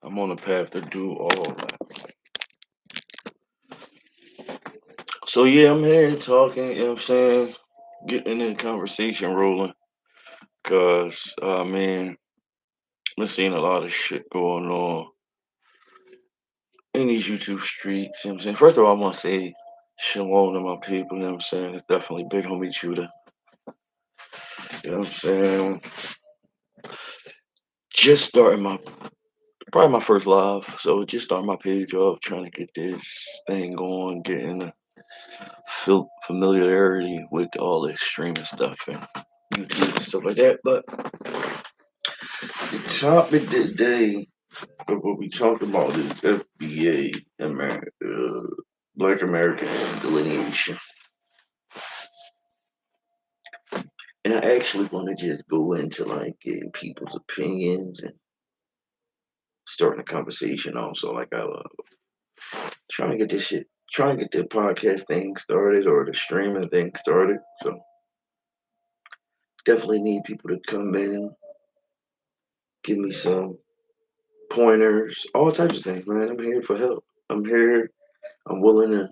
I'm on a path to do all that. So yeah, I'm here talking, you know what I'm saying? Getting the conversation rolling. Cause man, I've been seeing a lot of shit going on in these YouTube streets, you know what I'm saying? First of all, I wanna say shalom to my people, you know what I'm saying? It's definitely big homie Judah. You know what I'm saying? Just starting my probably my first live. So just starting my page off, trying to get this thing going, getting the familiarity with all the streaming stuff and YouTube and stuff like that. But the topic today of what we talked about is FBA, Black American delineation. And I actually want to just go into like getting people's opinions and starting a conversation also. Like I trying to get this shit, trying to get the podcast thing started or the streaming thing started. So definitely need people to come in, give me some pointers, all types of things, man. I'm here for help. I'm here. I'm willing to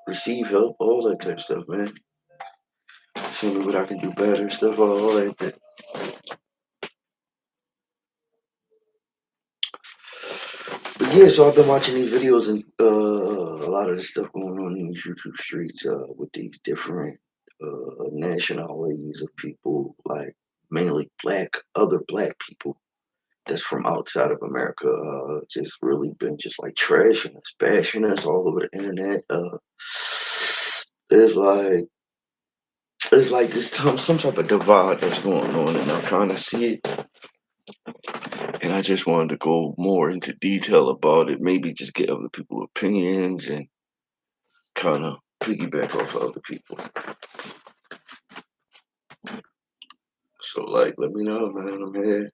receive help, all that type of stuff, man. Tell me what I can do better, stuff, all that. But yeah, so I've been watching these videos and a lot of the stuff going on in these YouTube streets with these different nationalities of people, like mainly other black people that's from outside of America, just really been just like trashing us, bashing us all over the internet. It's like it's like this time some type of divide that's going on, and I kind of see it, and I just wanted to go more into detail about it. Maybe just get other people's opinions and kind of piggyback off of other people. So like, let me know, man. I'm here.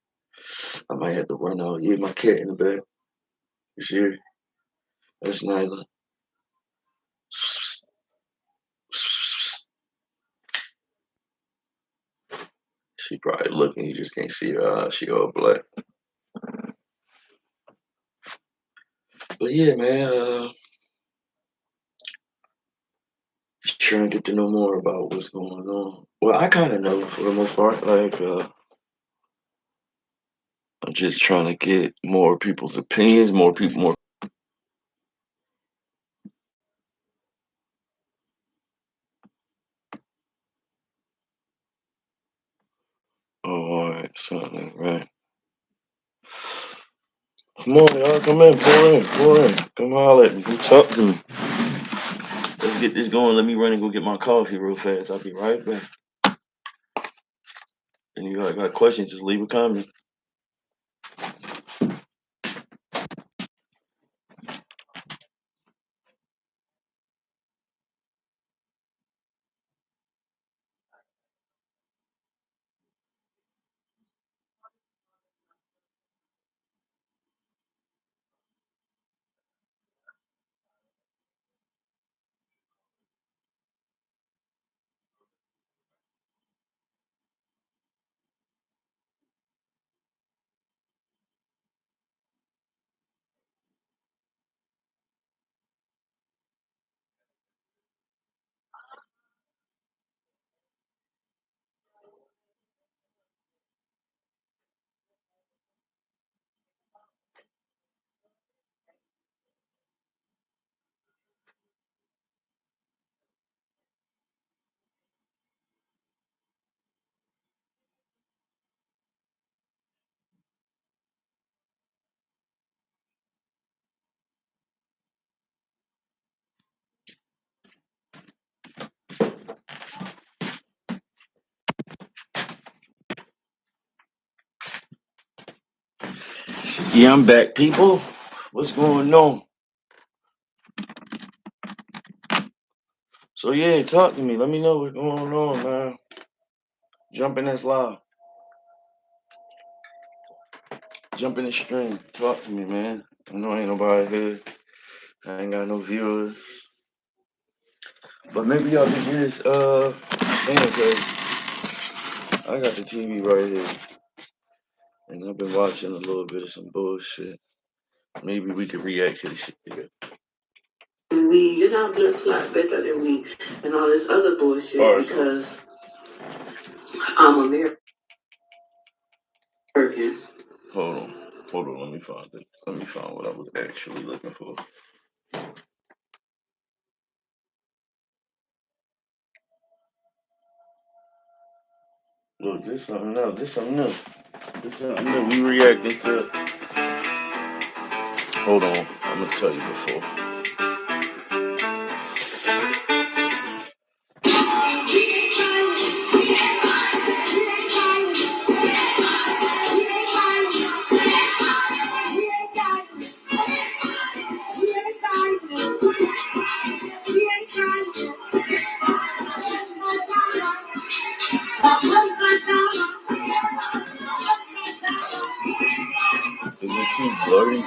I might have to run out. Yeah, my cat in the back. You see her? That's Nyla. She probably looking. You just can't see her. She all black. But yeah, man. Just trying to get to know more about what's going on. Well, I kind of know for the most part. Like, I'm just trying to get more people's opinions, more people, more. Oh, all right, something right. Come on, y'all, come in, pour in. Come holler at me, come talk to me. Let's get this going. Let me run and go get my coffee real fast. I'll be right back. And you got questions, just leave a comment. Yeah, I'm back, people. What's going on? So yeah, talk to me. Let me know what's going on, man. Jump in this live. Jump in the stream. Talk to me, man. I know ain't nobody here. I ain't got no viewers. But maybe y'all can hear this thing, cause I got the TV right here. And I've been watching a little bit of some bullshit. Maybe we could react to the shit together. You're not good flat better than we and all this other bullshit right, because I'm American. Hold on. Let me find it. Let me find what I was actually looking for. Look, this something new. We reacting to. Hold on. I'm gonna tell you before. Is it too blurry?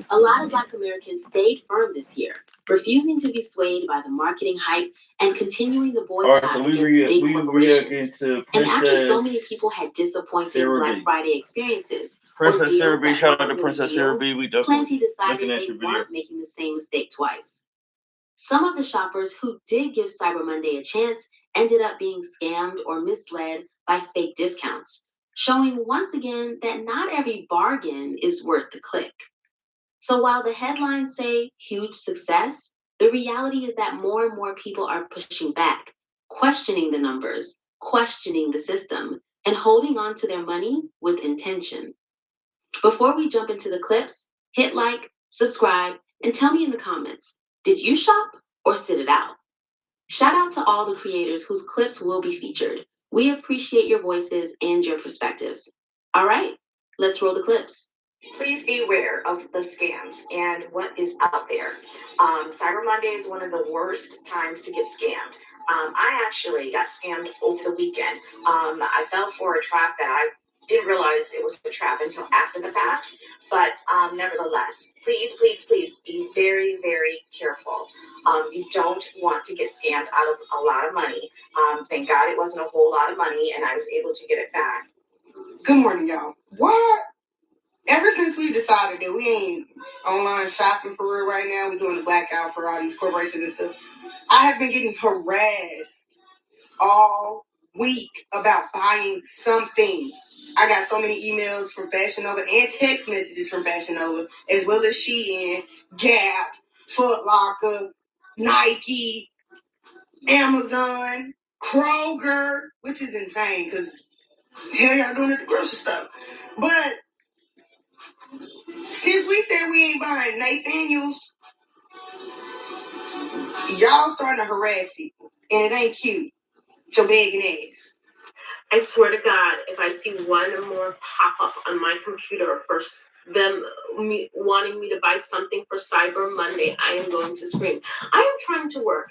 A lot of Black Americans stayed firm this year, refusing to be swayed by the marketing hype and continuing the boycott against big corporations. And after so many people had disappointing Black Friday experiences, Princess Sarah B, shout out to Princess Sarah B. We plenty decided they weren't making the same mistake twice. Some of the shoppers who did give Cyber Monday a chance ended up being scammed or misled by fake discounts, showing once again that not every bargain is worth the click. So while the headlines say huge success, the reality is that more and more people are pushing back, questioning the numbers, questioning the system, and holding on to their money with intention. Before we jump into the clips, hit like, subscribe, and tell me in the comments, did you shop or sit it out? Shout out to all the creators whose clips will be featured. We appreciate your voices and your perspectives. All right, let's roll the clips. Please be aware of the scams and what is out there. Cyber Monday is one of the worst times to get scammed. I actually got scammed over the weekend. I fell for a trap that I didn't realize it was a trap until after the fact. But nevertheless, please be very, very careful. You don't want to get scammed out of a lot of money. Thank God it wasn't a whole lot of money and I was able to get it back. Good morning, y'all. What? Ever since we decided that we ain't online shopping for real right now, we're doing the blackout for all these corporations and stuff, I have been getting harassed all week about buying something. I got so many emails from Fashion Nova and text messages from Fashion Nova, as well as Shein, Gap, Foot Locker, Nike, Amazon, Kroger, which is insane because hell y'all doing at the grocery store. But since we said we ain't buying Nathaniels, y'all starting to harass people, and it ain't cute. So begging ass. I swear to God, if I see one more pop up on my computer for them wanting me to buy something for Cyber Monday, I am going to scream. I am trying to work.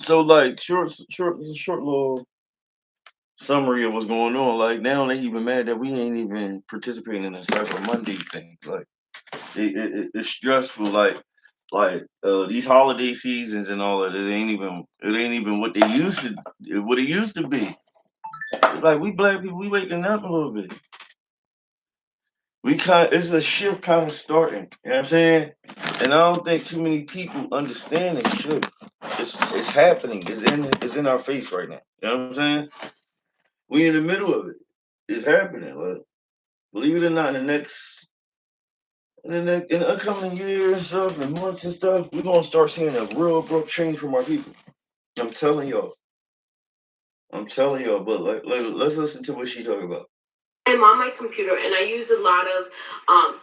So like short little summary of what's going on. Like now they even mad that we ain't even participating in the Cyber Monday thing. Like it's stressful. Like these holiday seasons and all that. It ain't even what they used to. What it used to be. Like we black people, we waking up a little bit. It's a shift kind of starting. You know what I'm saying? And I don't think too many people understand this shit. It's happening. It's in our face right now. You know what I'm saying? We in the middle of it. It's happening. Like, believe it or not, in the upcoming year and stuff and months and stuff, we're gonna start seeing a real abrupt change from our people. I'm telling y'all. But let's listen to what she talking about. I'm on my computer and I use a lot of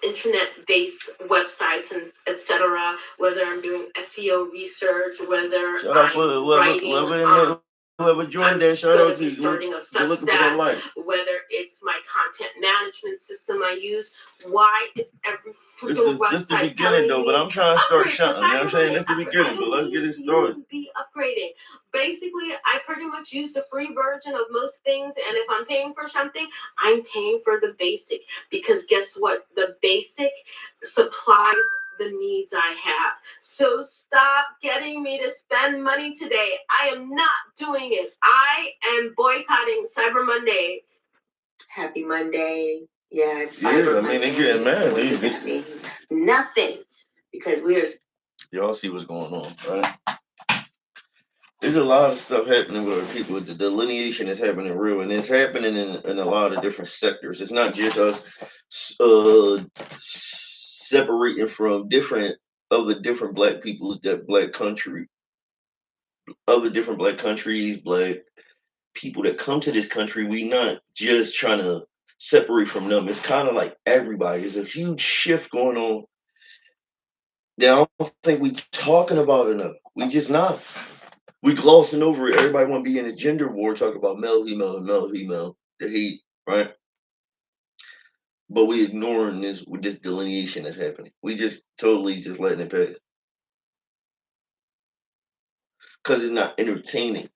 internet-based websites and etc. Whether I'm doing SEO research, whether I'm writing whoever joined that, shout out to you. Starting a We're looking for that Substack, light. whether it's my content management system I use. Why is every freaking This the website beginning telling though, but me I'm trying to start upgrade for shutting. You know what I'm Cyber saying? Monday? This the I beginning, but don't let's get need it started. you to be upgrading. Basically, I pretty much use the free version of most things, and if I'm paying for something, I'm paying for the basic, because guess what? The basic supplies the needs I have. So stop getting me to spend money today. I am not doing it. I am boycotting Cyber Monday. Happy Monday. Yeah, it's Cyber Monday. They getting mad. What does that mean? Nothing. Because we're... Y'all see what's going on, right? There's a lot of stuff happening with our people. The delineation is happening real, and it's happening in a lot of different sectors. It's not just us separating from different black peoples, that black country, other different black countries, black people that come to this country. We not just trying to separate from them. It's kind of like everybody. There's a huge shift going on that I don't think we talking about enough. We just not. We glossing over it. Everybody want to be in a gender war, talk about male, female, the hate, right? But we ignoring this delineation that's happening. We just totally just letting it pass because it's not entertaining.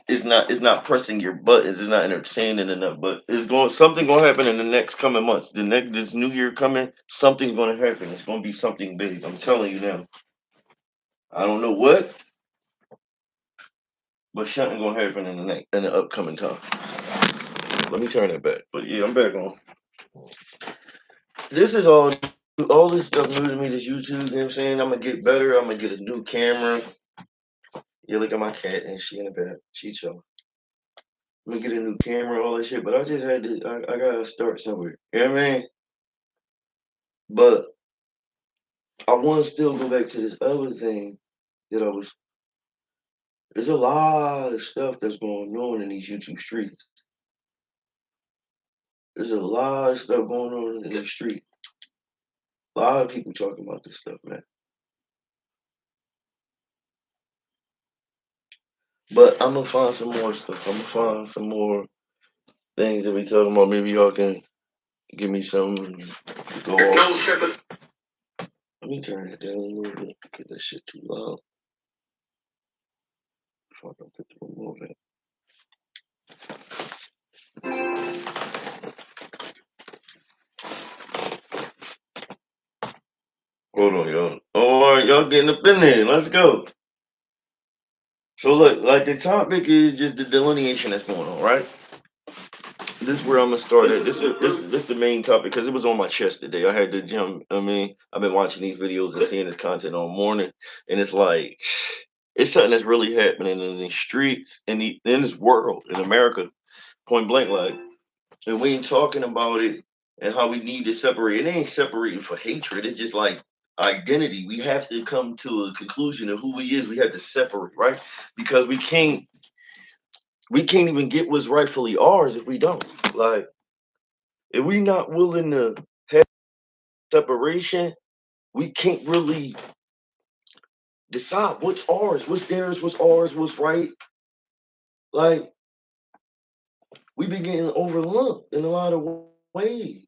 It's not pressing your buttons. It's not entertaining enough. But something gonna happen in the next coming months. This new year coming, something's gonna happen. It's gonna be something big. I'm telling you now. I don't know what, but something gonna happen in the upcoming time. Let me turn it back. But yeah, I'm back on. This is all this stuff new to me. This YouTube, you know what I'm saying? I'm gonna get better. I'm gonna get a new camera. Yeah, look at my cat and she in the bed. She chill. I'm gonna get a new camera, all that shit. But I just had to. I gotta start somewhere. You know what I mean? But I want to still go back to this other thing that I was. There's a lot of stuff that's going on in these YouTube streets. There's a lot of stuff going on in the street. A lot of people talking about this stuff, man. But I'm gonna find some more stuff. I'm gonna find some more things that we talking about. Maybe y'all can give me some to go off. Let me turn it down a little bit. Get that shit too loud. Fuck, I put the remote in. Hold on, y'all. All right, y'all getting up in there. Let's go. So look, like the topic is just the delineation that's going on, right? This is where I'm gonna start at. This the main topic because it was on my chest today. I had to jump. I mean, I've been watching these videos and seeing this content all morning, and it's like it's something that's really happening in the streets in this world in America, point blank, like, and we ain't talking about it and how we need to separate. It ain't separating for hatred. It's just like identity. We have to come to a conclusion of who we is. We have to separate, right? Because we can't even get what's rightfully ours if we don't. Like, if we not willing to have separation, we can't really decide what's ours, what's theirs, what's ours, what's right. Like, we been getting overlooked in a lot of ways.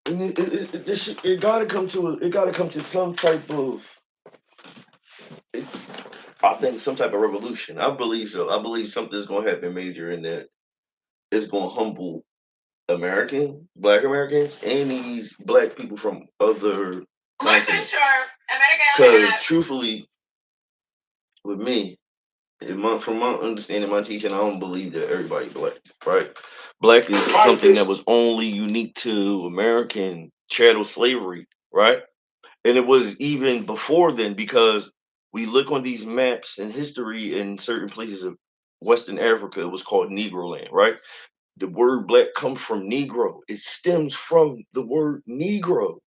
And it gotta come to some type of, it, I think some type of revolution. I believe so. I believe something's gonna happen major in that. It's gonna humble Black Americans, and these black people from other continents. Because truthfully, with me, from my understanding, my teaching, I don't believe that everybody black, right? Black is something that was only unique to American chattel slavery, right? And it was even before then because we look on these maps in history in certain places of Western Africa, it was called Negro land, right? The word black comes from Negro. It stems from the word Negro.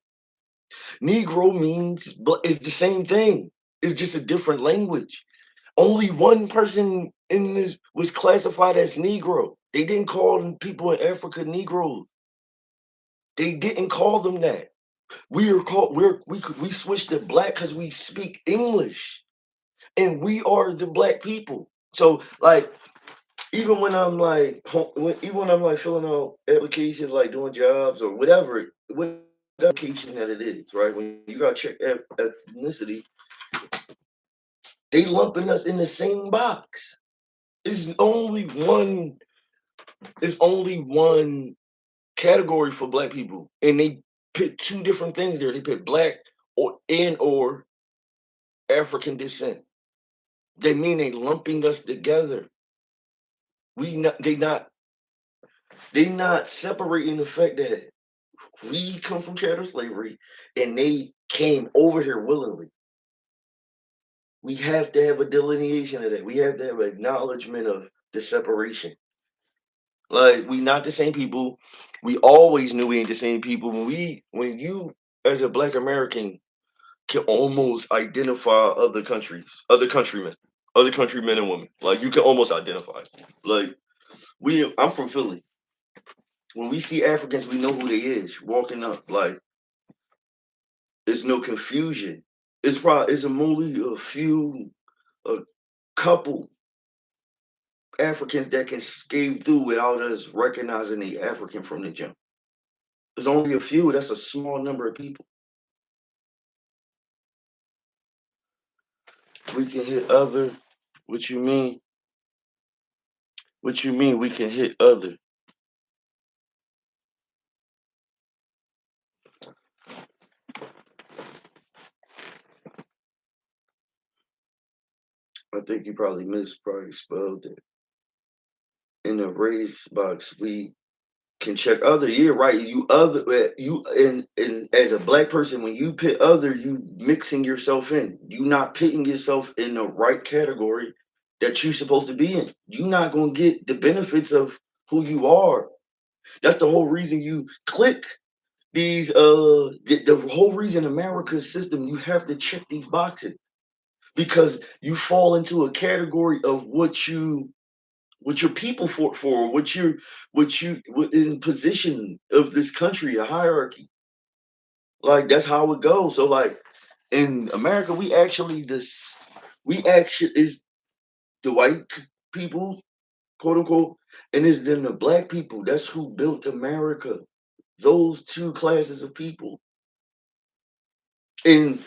Negro means it's the same thing. It's just a different language. Only one person in this was classified as Negro. They didn't call people in Africa Negroes. They didn't call them that. We switched to black because we speak English. and we are the black people. So like even when I'm like even when I'm like filling out applications, like doing jobs or whatever application that it is, right? When you gotta check ethnicity, they lumping us in the same box. It's only one. It's only one category for black people, and they put two different things there. They put black or African descent. They mean they lumping us together. We not they not separating the fact that we come from chattel slavery and they came over here willingly. We have to have a delineation of that. We have to have acknowledgement of the separation. Like we not the same people. We always knew we ain't the same people. When you as a black American can almost identify other countrymen and women. Like you can almost identify. Like I'm from Philly. When we see Africans, we know who they is walking up. Like there's no confusion. It's only a couple Africans that can skate through without us recognizing the African from the jump. There's only a few. That's a small number of people. We can hit other. What you mean? What you mean? We can hit other. I think you probably spelled it. In the race box, we can check other. Yeah, right. You and as a black person, when you put other, you mixing yourself in. You not putting yourself in the right category that you supposed to be in. You not gonna get the benefits of who you are. That's the whole reason you click these the whole reason America's system, you have to check these boxes because you fall into a category of what your people for what in position of this country, a hierarchy. Like that's how it goes. So like in America, we actually is the people, quote unquote, and it's then the black people. That's who built America. Those two classes of people. And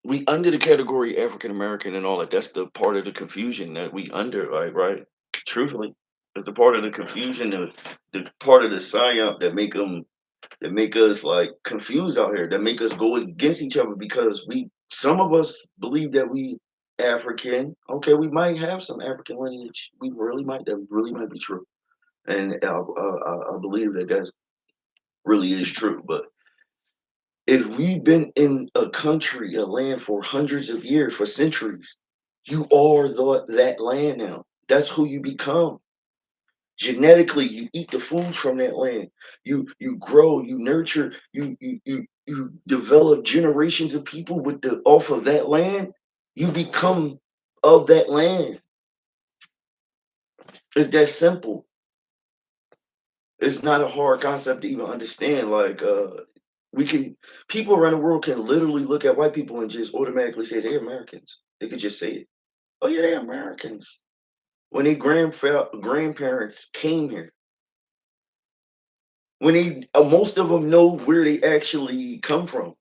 we under the category African American and all that. That's the part of the confusion that we under, right? Truthfully, it's the part of the confusion, the part of the psyop that make us like confused out here, that make us go against each other because some of us believe that we African. Okay, we might have some African lineage. We really might that really might be true, and I believe that really is true, but if we've been in a country, a land for hundreds of years, for centuries, you are that land now. That's who you become. Genetically, you eat the foods from that land. You grow, you nurture, you develop generations of people with the off of that land. You become of that land. It's that simple. It's not a hard concept to even understand. Like we can people around the world can literally look at white people and just automatically say they're Americans. They could just say it. Oh yeah, they're Americans. When their grandparents came here, when they most of them know where they actually come from,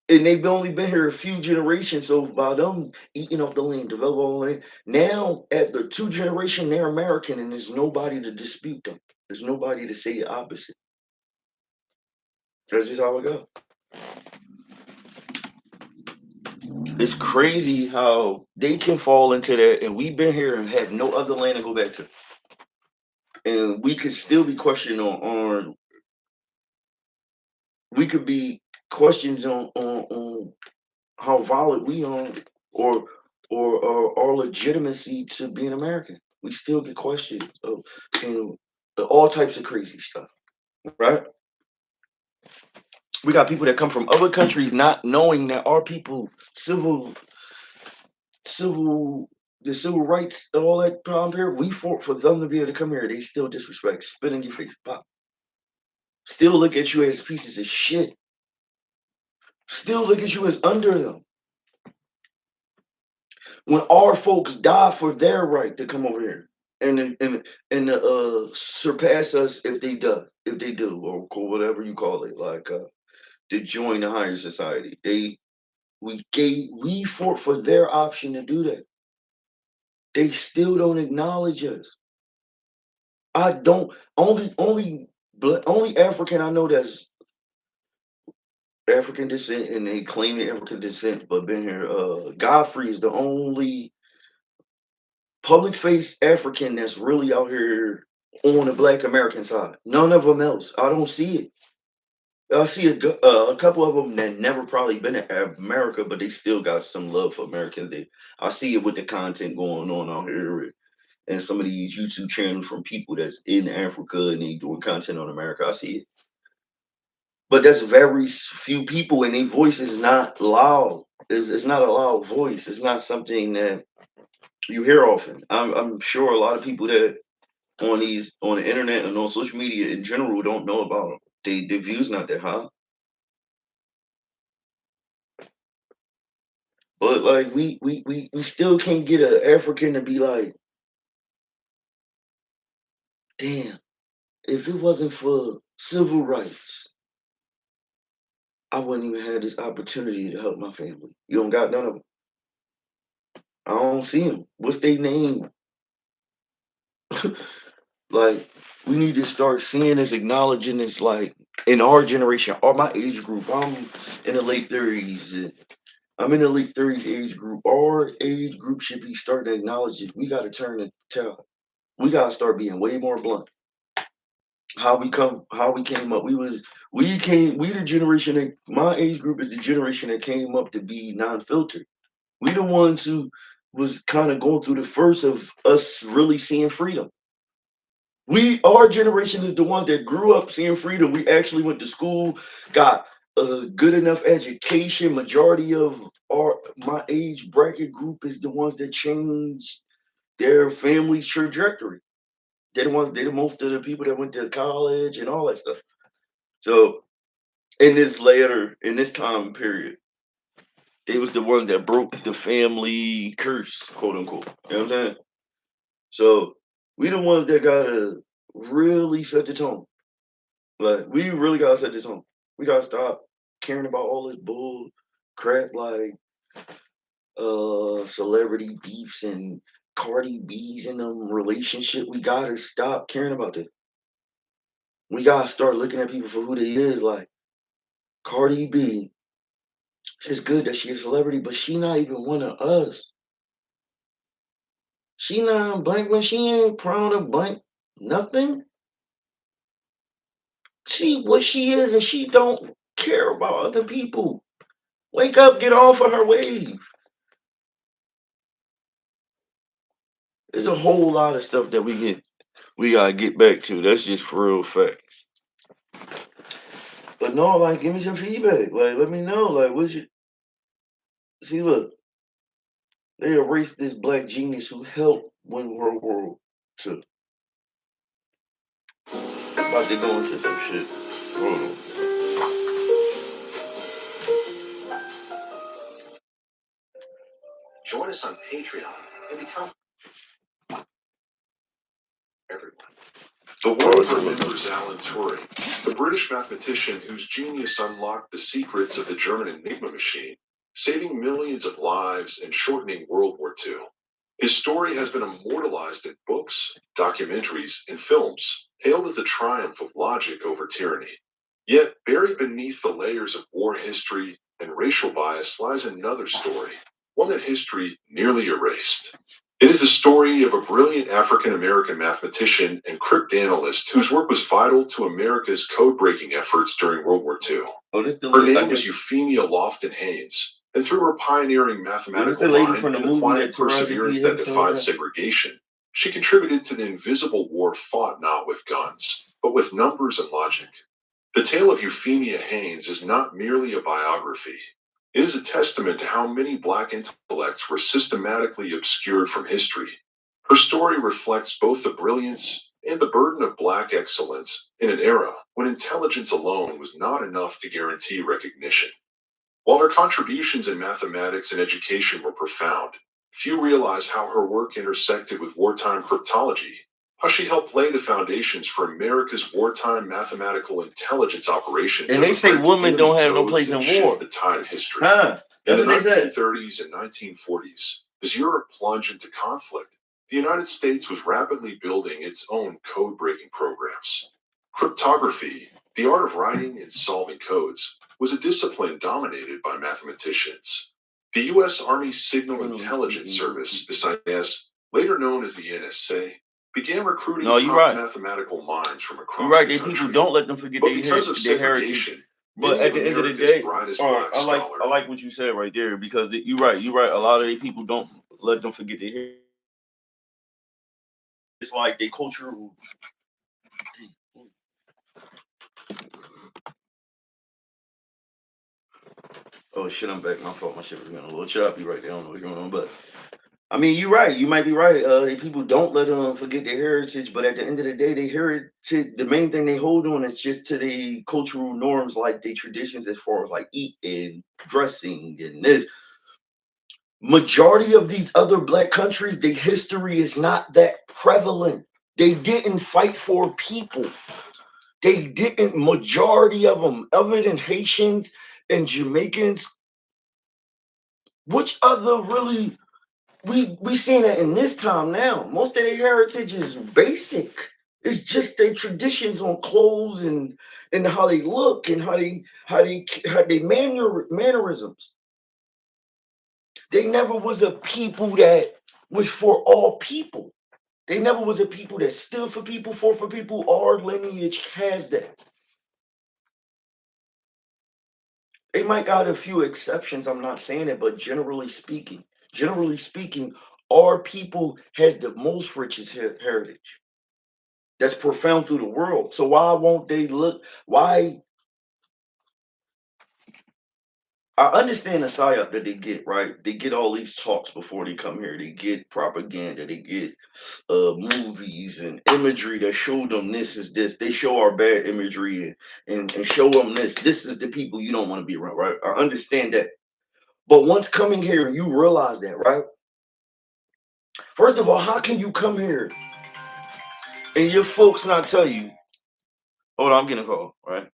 and they've only been here a few generations. So by them eating off the land, develop all the land, now at the two generation, they're American, and there's nobody to dispute them. There's nobody to say the opposite. That's just how it goes. It's crazy how they can fall into that, and we've been here and have no other land to go back to, and we could still be questioned on we could be questions on how valid we are, or our legitimacy to being American. We still get questions of and all types of crazy stuff, right? We got people that come from other countries not knowing that our people civil the civil rights and all that problem here, we fought for them to be able to come here. They still disrespect, spit in your face, pop. Still look at you as pieces of shit. still look at you as under them. When our folks die for their right to come over here and surpass us if they do or whatever you call it, like to join the higher society. We fought for their option to do that. They still don't acknowledge us. I don't only African I know that's African descent and they claim the African descent, but been here. Godfrey is the only public face African that's really out here on the Black American side. None of them else. I don't see it. I see a couple of them that never probably been to America, but they still got some love for Americans. I see it with the content going on out here and some of these YouTube channels from people that's in Africa and they doing content on America. I see it. But that's very few people, and their voice is not loud. It's not a loud voice. It's not something that you hear often. I'm sure a lot of people that on the internet and on social media in general don't know about them. Their views not that high. But like we still can't get an African to be like, damn, if it wasn't for civil rights, I wouldn't even have this opportunity to help my family. You don't got none of them. I don't see them. What's their name? Like, we need to start seeing this, acknowledging this. Like in our generation, or my age group, I'm in the late 30s. I'm in the late 30s age group. Our age group should be starting to acknowledge it. We got to turn and tell. We got to start being way more blunt. How we came up. We the generation that my age group is the generation that came up to be non-filtered. We the ones who was kind of going through the first of us really seeing freedom. Our generation is the ones that grew up seeing freedom. We actually went to school, got a good enough education. Majority of my age bracket group is the ones that changed their family's trajectory. They're the most of the people that went to college and all that stuff. So in this time period, they was the ones that broke the family curse, quote unquote. You know what I'm saying? So we the ones that gotta really set the tone. Like we really gotta set the tone. We gotta stop caring about all this bull crap like celebrity beefs and Cardi B's in them relationship. We gotta stop caring about that. We gotta start looking at people for who they is. Like Cardi B, it's good that she a celebrity, but she not even one of us. She not blank when she ain't proud of blank nothing. She what she is, and she don't care about other people. Wake up, get off of her wave. There's a whole lot of stuff that we gotta get back to. That's just for real facts. But no, like give me some feedback. Like let me know. Like what you see, look, they erased this black genius who helped win World War II. About to go into some shit. Hold on. Join us on Patreon and become everyone. The words remembers Alan Turing, the British mathematician whose genius unlocked the secrets of the German Enigma machine, saving millions of lives and shortening World War II. His story has been immortalized in books, documentaries, and films, hailed as the triumph of logic over tyranny. Yet, buried beneath the layers of war history and racial bias lies another story, one that history nearly erased. It is the story of a brilliant African American mathematician and cryptanalyst whose work was vital to America's code-breaking efforts during World War II. Her name was Euphemia Lofton Haynes, and through her pioneering mathematical mind and the quiet perseverance that defied segregation, she contributed to the invisible war fought not with guns, but with numbers and logic. The tale of Euphemia Haynes is not merely a biography. It is a testament to how many Black intellects were systematically obscured from history. Her story reflects both the brilliance and the burden of Black excellence in an era when intelligence alone was not enough to guarantee recognition. While her contributions in mathematics and education were profound, few realize how her work intersected with wartime cryptology, how she helped lay the foundations for America's wartime mathematical intelligence operations And that they would say break women don't enemy have no codes place and in shift war. the tide of history. Huh? In That's the what they said. 1930s and 1940s, as Europe plunged into conflict, the United States was rapidly building its own code-breaking programs. Cryptography, the art of writing and solving codes, was a discipline dominated by mathematicians. The U.S. Army Signal Generally Intelligence speaking, good Service, people. SIS, later known as the NSA, began recruiting No, you're top right. mathematical minds from You're across right. the They people country. don't let them forget But because of their heritage. segregation, But many at of the end of the America's day, brightest all right, black scholars. I like what you said right there because you're right. You're right. A lot of these people don't let them forget their heritage. It's like their cultural. Oh shit! I'm back. My fault. My shit was getting a little choppy right there. I don't know what's going on, but I mean, you're right. You might be right. People don't let them forget their heritage, but at the end of the day, they heritage. The main thing they hold on is just to the cultural norms, like the traditions, as far as like eating, dressing, and this. Majority of these other black countries, the history is not that prevalent. They didn't fight for people. They didn't. Majority of them, other than Haitians and Jamaicans, which other really we seen that in this time now. Most of their heritage is basic. It's just their traditions on clothes and how they look and how they mannerisms. They never was a people that was for all people. They never was a people that stood for people, fought for people. Our lineage has that. They might got a few exceptions. I'm not saying it, but generally speaking, our people has the most richest heritage. That's profound through the world. So why won't they look? Why I understand the psyop that they get, right? They get all these talks before they come here. They get propaganda. They get movies and imagery that show them this is this. They show our bad imagery and show them this. This is the people you don't want to be around, right? I understand that. But once coming here and you realize that, right? First of all, how can you come here and your folks not tell you, hold on, I'm getting a call, right?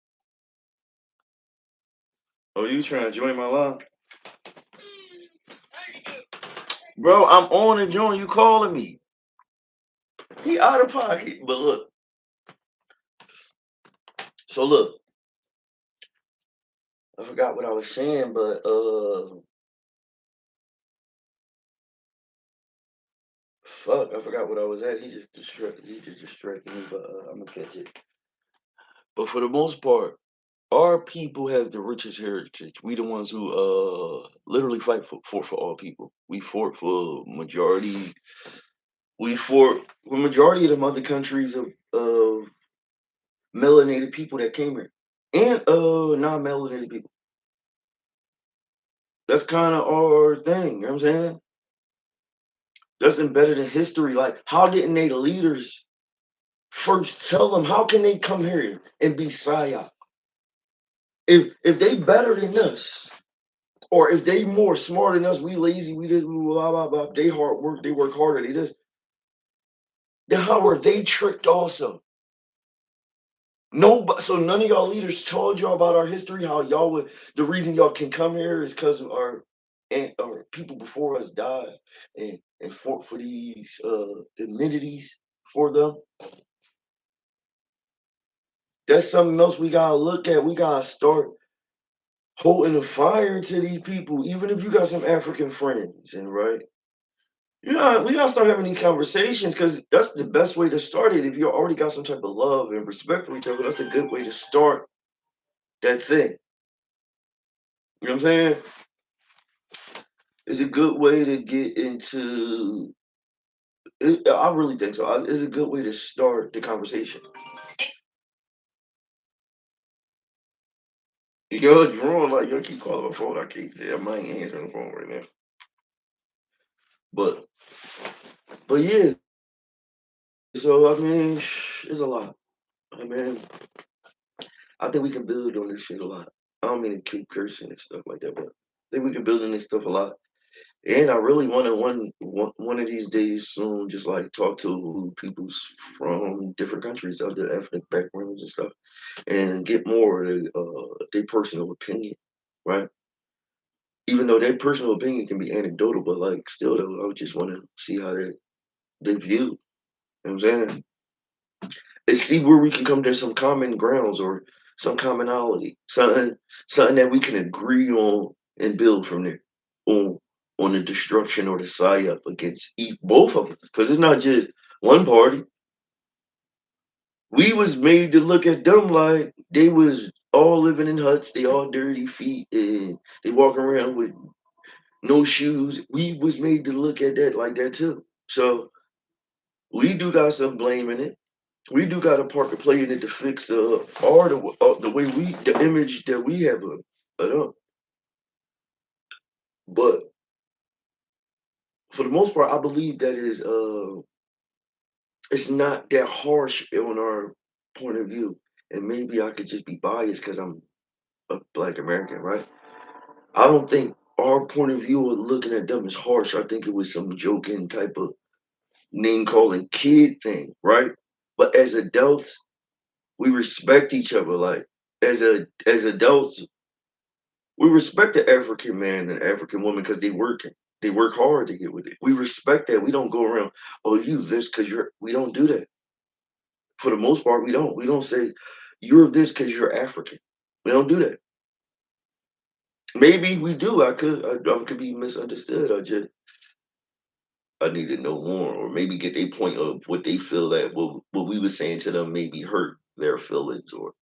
Oh, you trying to join my line? Bro, I'm on and join you calling me. He out of pocket. But look, so look, I forgot what I was saying, but fuck, I forgot what I was at. He just distracted me, but I'm gonna catch it. But for the most part, our people have the richest heritage. We the ones who literally fight for all people. We fought for majority. We fought for majority of them other countries of melanated people that came here and non-melanated people. That's kind of our thing. You know what I'm saying? That's embedded in history. Like, how didn't they leaders first tell them how can they come here and be psyop? If they better than us, or if they more smart than us, we lazy, we just blah blah blah. They hard work, they work harder, they this. Then how are they tricked also? No, so none of y'all leaders told y'all about our history. How y'all would the reason y'all can come here is because our and or people before us died and fought for these amenities for them. That's something else we gotta look at. We gotta start holding the fire to these people, even if you got some African friends, and right. Yeah, we gotta start having these conversations because that's the best way to start it. If you already got some type of love and respect for each other, that's a good way to start that thing. You know what I'm saying? It's a good way to get into. I really think so. It's a good way to start the conversation. You're drawing like you keep calling my phone. I can't. Damn, I ain't answering the phone right now. But yeah. So I mean, it's a lot. I mean, I think we can build on this shit a lot. I don't mean to keep cursing and stuff like that, but I think we can build in this stuff a lot. And I really want to one of these days soon, just like talk to people from different countries, other ethnic backgrounds and stuff, and get more of their personal opinion, right? Even though their personal opinion can be anecdotal, but like still though, I would just want to see how they view. You know what I'm saying? And see where we can come to some common grounds or some commonality, something that we can agree on and build from there on on the destruction or the side up against both of them. Because it's not just one party. We was made to look at them like they was all living in huts, they all dirty feet, and they walking around with no shoes. We was made to look at that like that too. So we do got some blame in it. We do got a part to play in it to fix the way the image that we have of them. But for the most part, I believe that is it's not that harsh on our point of view. And maybe I could just be biased because I'm a black American, right? I don't think our point of view of looking at them is harsh. I think it was some joking type of name calling kid thing, right? But as adults, we respect each other. Like as adults, we respect the African man and African woman because they working. They work hard to get with it. We respect that. We don't go around, oh, you this because you're. We don't do that. For the most part, we don't. We don't say you're this because you're African. We don't do that. Maybe we do. I could be misunderstood. I need to know more, or maybe get a point of what they feel that what we were saying to them maybe hurt their feelings or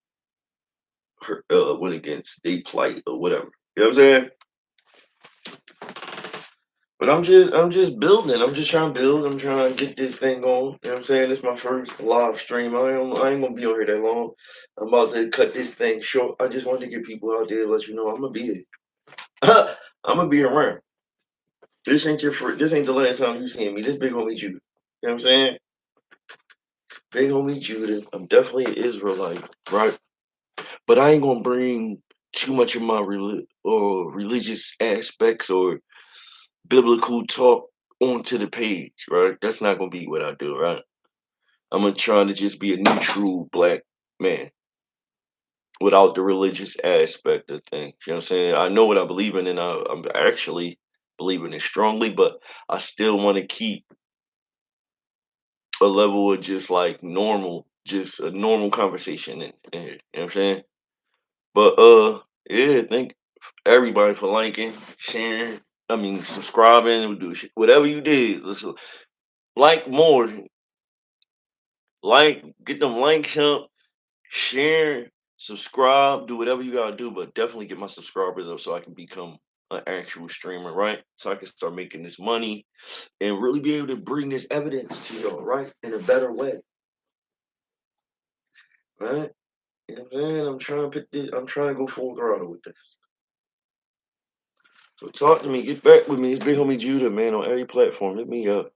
hurt went against their plight or whatever. You know what I'm saying? But I'm just building. I'm just trying to build. I'm trying to get this thing going. You know what I'm saying? This is my first live stream. I ain't gonna be on here that long. I'm about to cut this thing short. I just wanted to get people out there, let you know I'm gonna be here. I'm gonna be around. This ain't the last time you seeing me. This big homie Judah. You know what I'm saying? Big homie Judah. I'm definitely an Israelite, right? But I ain't gonna bring too much of my religious aspects or biblical talk onto the page, right? That's not gonna be what I do, right? I'm gonna try to just be a neutral black man without the religious aspect of things. You know what I'm saying? I know what I believe in, and I'm actually believing it strongly, but I still want to keep a level of just like normal, just a normal conversation in here. You know what I'm saying? But yeah, thank everybody for liking, sharing. I mean, subscribing, do shit, whatever you did. Listen, like more, like get them likes up, share, subscribe, do whatever you gotta do, but definitely get my subscribers up so I can become an actual streamer, right? So I can start making this money and really be able to bring this evidence to y'all, right? In a better way, right? You know what I'm saying? I'm trying to go full throttle with this. So talk to me, get back with me. It's Big Homie Judah, man, on every platform. Hit me up.